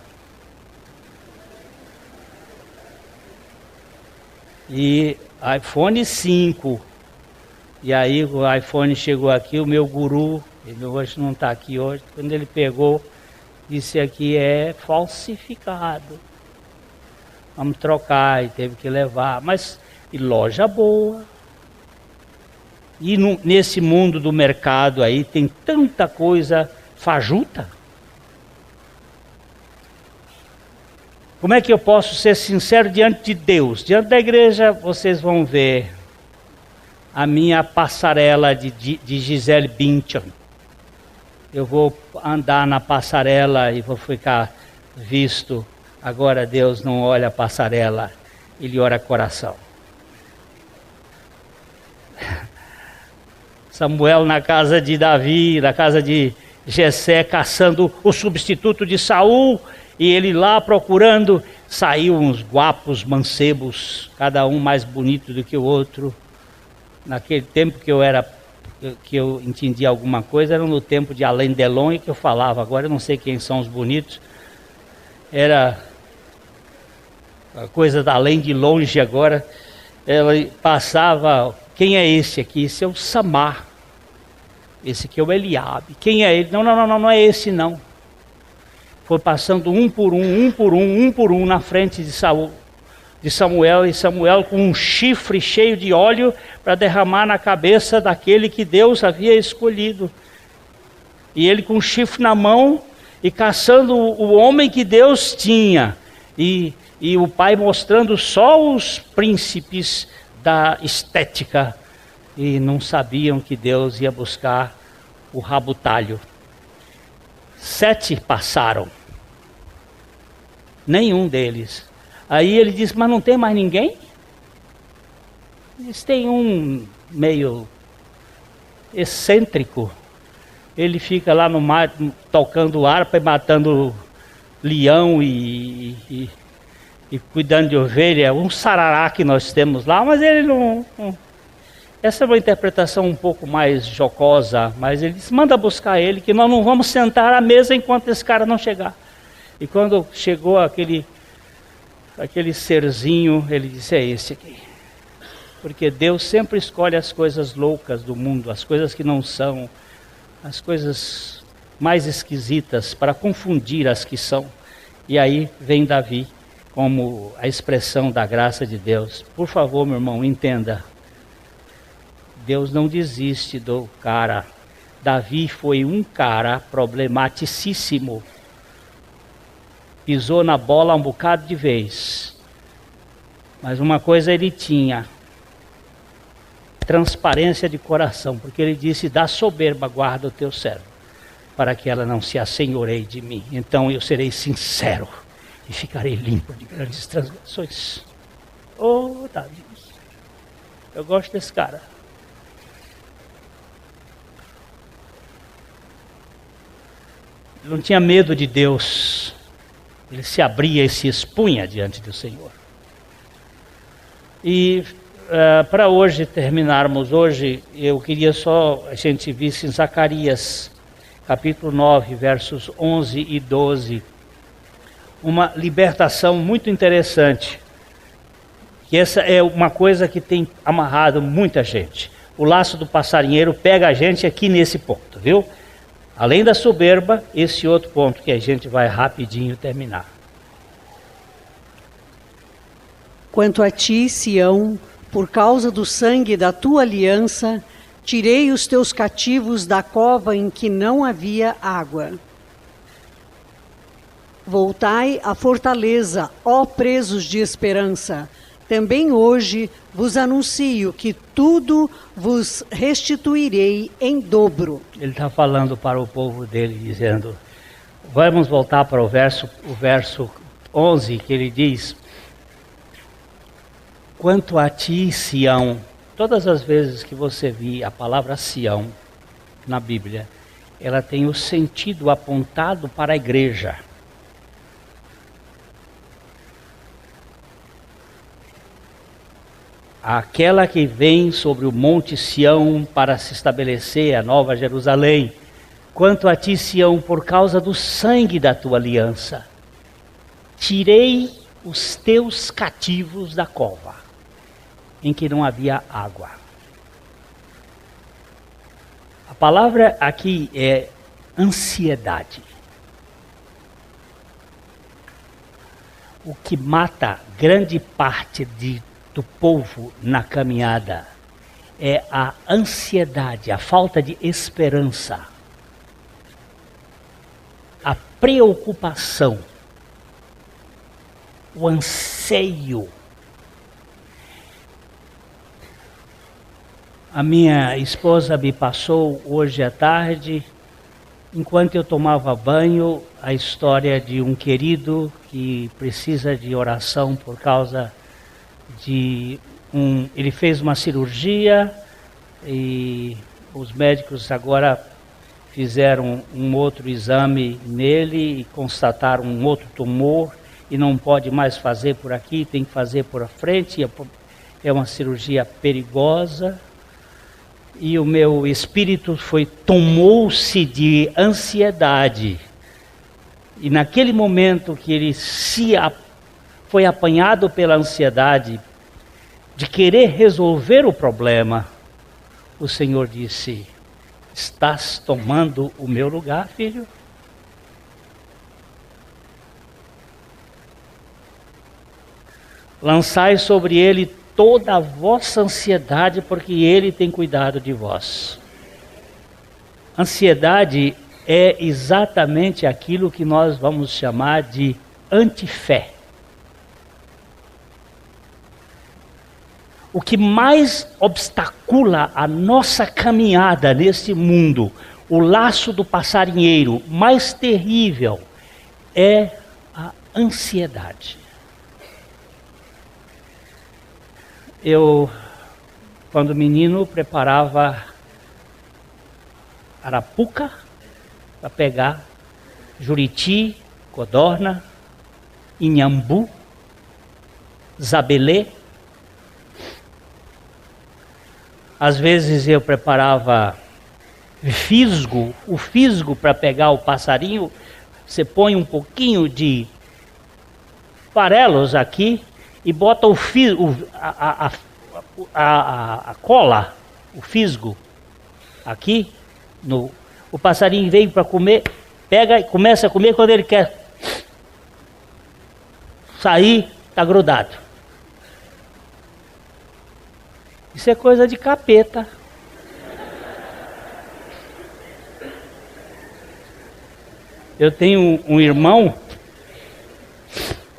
E iPhone 5. E aí o iPhone chegou aqui, o meu guru, ele hoje não está aqui hoje, quando ele pegou, disse aqui é falsificado. Vamos trocar, e teve que levar, mas e loja boa. E nesse mundo do mercado aí tem tanta coisa fajuta. Como é que eu posso ser sincero diante de Deus? Diante da igreja vocês vão ver a minha passarela de Gisele Bündchen. Eu vou andar na passarela e vou ficar visto. Agora Deus não olha a passarela, Ele olha o coração. Samuel na casa de Davi, na casa de Jessé, caçando o substituto de Saul, e ele lá procurando, saiu uns guapos mancebos, cada um mais bonito do que o outro. Naquele tempo que eu entendia alguma coisa, era no tempo de Alain Delon que eu falava, agora eu não sei quem são os bonitos. Era a coisa da além de longe agora, ela passava, quem é esse aqui? Esse é o Samar, esse aqui é o Eliabe, quem é ele? Não é esse não. Foi passando um por um na frente de Samuel, e Samuel com um chifre cheio de óleo para derramar na cabeça daquele que Deus havia escolhido. E ele com o chifre na mão e caçando o homem que Deus tinha. E o pai mostrando só os príncipes da estética. E não sabiam que Deus ia buscar o rabo-talho. 7 passaram. Nenhum deles. Aí ele disse, mas não tem mais ninguém? Eles têm um meio excêntrico. Ele fica lá no mar tocando harpa e matando leão e cuidando de ovelha. Um sarará que nós temos lá, mas ele não... Essa é uma interpretação um pouco mais jocosa, mas ele disse, manda buscar ele, que nós não vamos sentar à mesa enquanto esse cara não chegar. E quando chegou aquele serzinho, ele disse, é esse aqui. Porque Deus sempre escolhe as coisas loucas do mundo, as coisas que não são, as coisas mais esquisitas, para confundir as que são. E aí vem Davi como a expressão da graça de Deus. Por favor, meu irmão, entenda. Deus não desiste do cara. Davi foi um cara problematicíssimo. Pisou na bola um bocado de vez. Mas uma coisa ele tinha: transparência de coração. Porque ele disse, da soberba guarda o teu servo, para que ela não se assenhoreie de mim. Então eu serei sincero e ficarei limpo de grandes transgressões. Oh, Davi. Eu gosto desse cara. não tinha medo de Deus. Ele se abria e se expunha diante do Senhor. E para hoje, terminarmos hoje, eu queria só a gente visse em Zacarias, capítulo 9, versos 11 e 12, uma libertação muito interessante. Que essa é uma coisa que tem amarrado muita gente. O laço do passarinheiro pega a gente aqui nesse ponto, viu? Além da soberba, esse outro ponto que a gente vai rapidinho terminar. Quanto a ti, Sião, por causa do sangue da tua aliança, tirei os teus cativos da cova em que não havia água. Voltai à fortaleza, ó presos de esperança. Também hoje vos anuncio que tudo vos restituirei em dobro. Ele está falando para o povo dele, dizendo, vamos voltar para o verso 11, que ele diz, quanto a ti, Sião, todas as vezes que você vir a palavra Sião na Bíblia, ela tem o sentido apontado para a igreja. Aquela que vem sobre o monte Sião para se estabelecer a nova Jerusalém. Quanto a ti, Sião, por causa do sangue da tua aliança, tirei os teus cativos da cova, em que não havia água. A palavra aqui é ansiedade. O que mata grande parte do povo na caminhada é a ansiedade, a falta de esperança, a preocupação, o anseio. A minha esposa me passou hoje à tarde, enquanto eu tomava banho, a história de um querido que precisa de oração por causa de ele fez uma cirurgia e os médicos agora fizeram um outro exame nele e constataram um outro tumor e não pode mais fazer por aqui, tem que fazer por frente, é uma cirurgia perigosa. E o meu espírito tomou-se de ansiedade. E naquele momento que ele foi apanhado pela ansiedade de querer resolver o problema, o Senhor disse, estás tomando o meu lugar, filho? Lançai sobre ele toda a vossa ansiedade, porque ele tem cuidado de vós. Ansiedade é exatamente aquilo que nós vamos chamar de antifé. O que mais obstacula a nossa caminhada neste mundo, o laço do passarinheiro mais terrível, é a ansiedade. Eu, quando menino, preparava arapuca para pegar juriti, codorna, inhambu, zabelê. Às vezes eu preparava o fisgo para pegar o passarinho. Você põe um pouquinho de farelos aqui e bota a cola, o fisgo, aqui. O passarinho vem para comer, pega e começa a comer. Quando ele quer sair, está grudado. Isso é coisa de capeta. Eu tenho um irmão,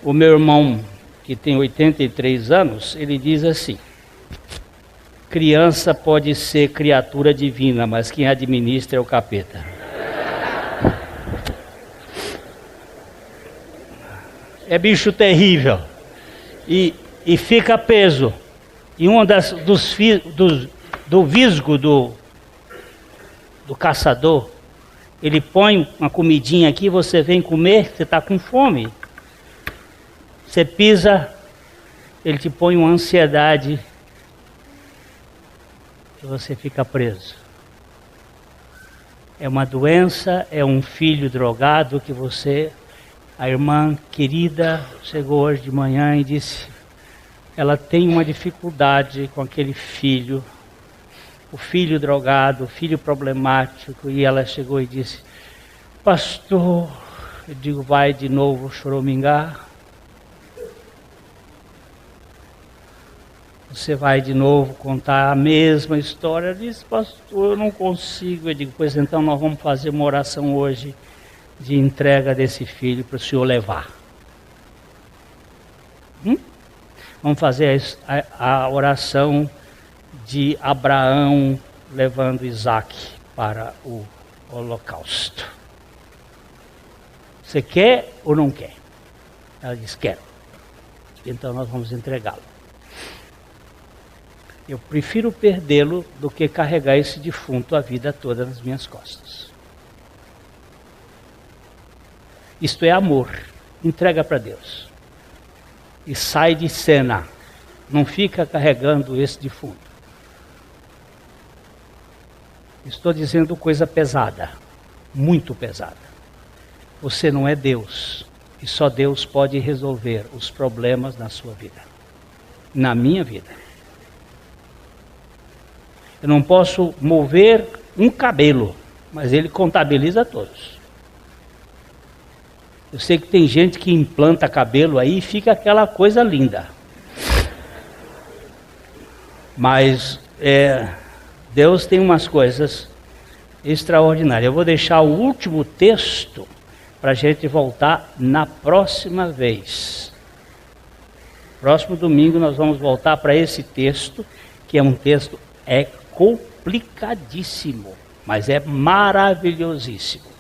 o meu irmão que tem 83 anos, ele diz assim, criança pode ser criatura divina, mas quem administra é o capeta. É bicho terrível e fica preso. E uma do visgo do caçador Ele põe uma comidinha aqui, você vem comer, você está com fome. Você pisa, ele te põe uma ansiedade e você fica preso. É uma doença, é um filho drogado que você... A irmã querida chegou hoje de manhã e disse, ela tem uma dificuldade com aquele filho, o filho drogado, o filho problemático, e ela chegou e disse, pastor, eu digo, vai de novo choramingar? Você vai de novo contar a mesma história? Ela disse, pastor, eu não consigo. Eu digo, pois então nós vamos fazer uma oração hoje de entrega desse filho para o Senhor levar. Vamos fazer a oração de Abraão levando Isaac para o holocausto. Você quer ou não quer? Ela diz, quero. Então nós vamos entregá-lo. Eu prefiro perdê-lo do que carregar esse defunto a vida toda nas minhas costas. Isto é amor. Entrega para Deus. E sai de cena. Não fica carregando esse defunto. Estou dizendo coisa pesada. Muito pesada. Você não é Deus. E só Deus pode resolver os problemas na sua vida. Na minha vida. Eu não posso mover um cabelo, mas ele contabiliza todos. Eu sei que tem gente que implanta cabelo aí e fica aquela coisa linda. Mas Deus tem umas coisas extraordinárias. Eu vou deixar o último texto para a gente voltar na próxima vez. Próximo domingo nós vamos voltar para esse texto, que é um texto complicadíssimo, mas é maravilhosíssimo.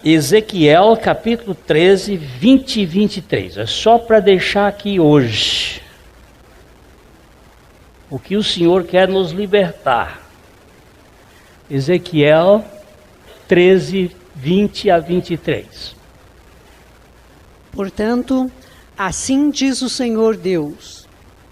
Ezequiel capítulo 13, 20 e 23. É só para deixar aqui hoje o que o Senhor quer nos libertar. Ezequiel 13, 20 a 23. Portanto, assim diz o Senhor Deus: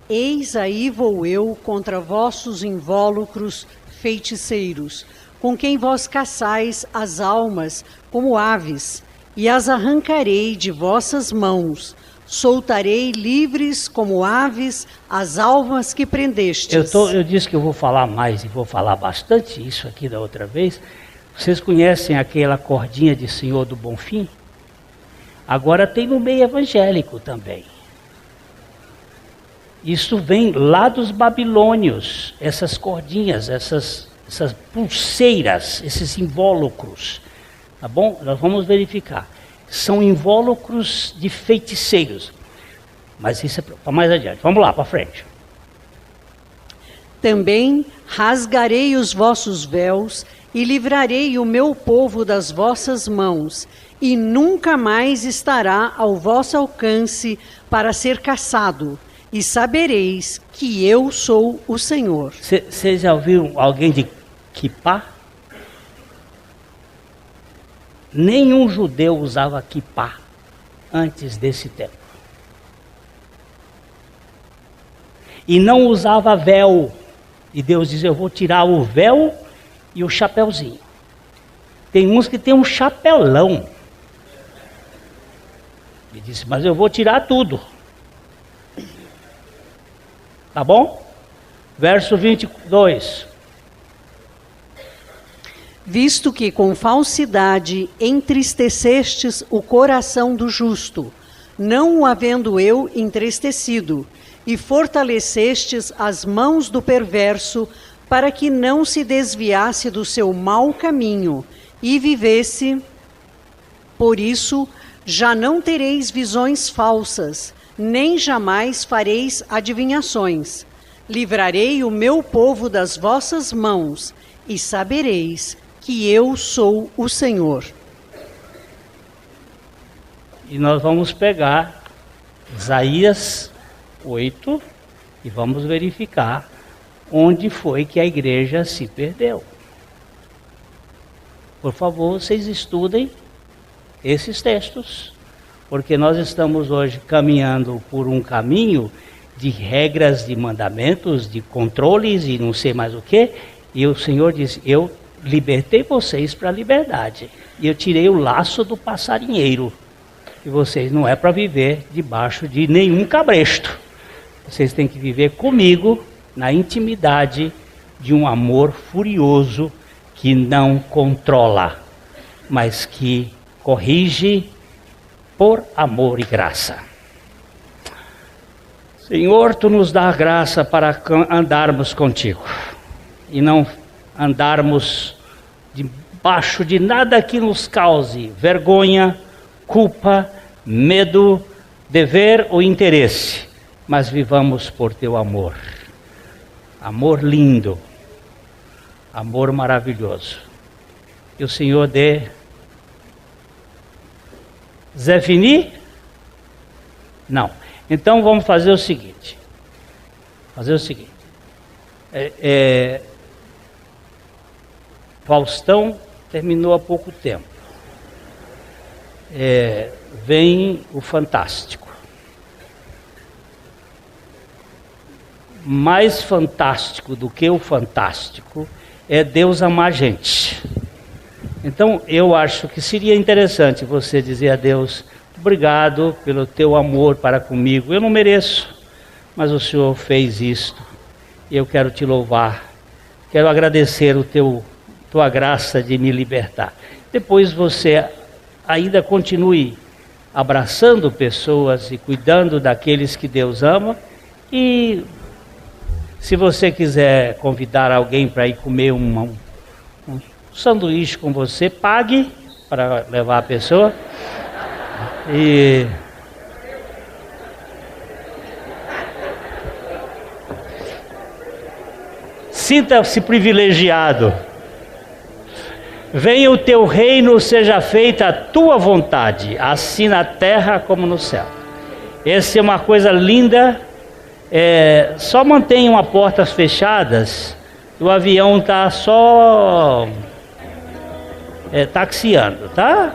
eis aí vou eu contra vossos invólucros feiticeiros, com quem vós caçais as almas como aves, e as arrancarei de vossas mãos. Soltarei livres como aves as almas que prendestes. Eu disse que eu vou falar mais e vou falar bastante isso aqui da outra vez. Vocês conhecem aquela cordinha de Senhor do Bonfim? Agora tem no meio evangélico também. Isso vem lá dos babilônios, essas cordinhas, essas pulseiras, esses invólucros. Tá bom? Nós vamos verificar. São invólucros de feiticeiros. Mas isso é para mais adiante. Vamos lá, para frente. Também rasgarei os vossos véus e livrarei o meu povo das vossas mãos, e nunca mais estará ao vosso alcance para ser caçado, e sabereis que eu sou o Senhor. Vocês já ouviram alguém de quipá? Nenhum judeu usava quipá antes desse tempo. E não usava véu. E Deus diz, eu vou tirar o véu e o chapéuzinho. Tem uns que tem um chapelão. Ele disse, mas eu vou tirar tudo. Tá bom? Verso 22. Visto que com falsidade entristecestes o coração do justo, não o havendo eu entristecido, e fortalecestes as mãos do perverso, para que não se desviasse do seu mau caminho, e vivesse, por isso já não tereis visões falsas, nem jamais fareis adivinhações. Livrarei o meu povo das vossas mãos, e sabereis que eu sou o Senhor. E nós vamos pegar Isaías 8 e vamos verificar onde foi que a igreja se perdeu. por favor, vocês estudem esses textos, porque nós estamos hoje caminhando por um caminho de regras, de mandamentos, de controles e não sei mais o que, e o Senhor disse, eu libertei vocês para a liberdade, e eu tirei o laço do passarinheiro, e vocês não é para viver debaixo de nenhum cabresto, vocês têm que viver comigo na intimidade de um amor furioso que não controla, mas que corrige por amor e graça. Senhor, Tu nos dá graça para andarmos contigo e não andarmos debaixo de nada que nos cause vergonha, culpa, medo, dever ou interesse, mas vivamos por Teu amor. Amor lindo, amor maravilhoso. Que o Senhor dê. Zé Fini? Não. Então vamos fazer o seguinte. Faustão terminou há pouco tempo. Vem o Fantástico. Mais fantástico do que o Fantástico é Deus amar a gente. Então eu acho que seria interessante você dizer a Deus, obrigado pelo teu amor para comigo, eu não mereço, mas o Senhor fez isto, e eu quero te louvar, quero agradecer tua graça de me libertar. Depois você ainda continue abraçando pessoas e cuidando daqueles que Deus ama, e se você quiser convidar alguém para ir comer um sanduíche com você, pague para levar a pessoa. E sinta-se privilegiado. Venha o teu reino, seja feita a tua vontade, assim na terra como no céu. Essa é uma coisa linda. Só mantenham as portas fechadas. O avião está só taxiando, tá?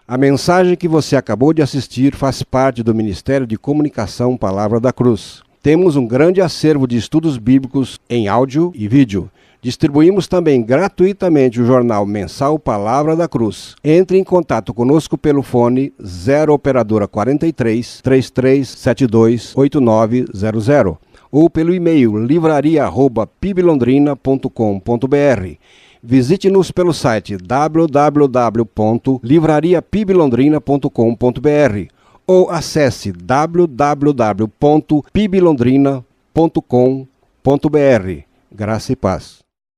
A mensagem que você acabou de assistir faz parte do Ministério de Comunicação Palavra da Cruz. Temos um grande acervo de estudos bíblicos em áudio e vídeo. Distribuímos também gratuitamente o jornal mensal Palavra da Cruz. Entre em contato conosco pelo fone 0 operadora 43 3372 8900 ou pelo e-mail livraria@piblondrina.com.br. Visite-nos pelo site www.livrariapiblondrina.com.br ou acesse www.piblondrina.com.br. Graça e paz.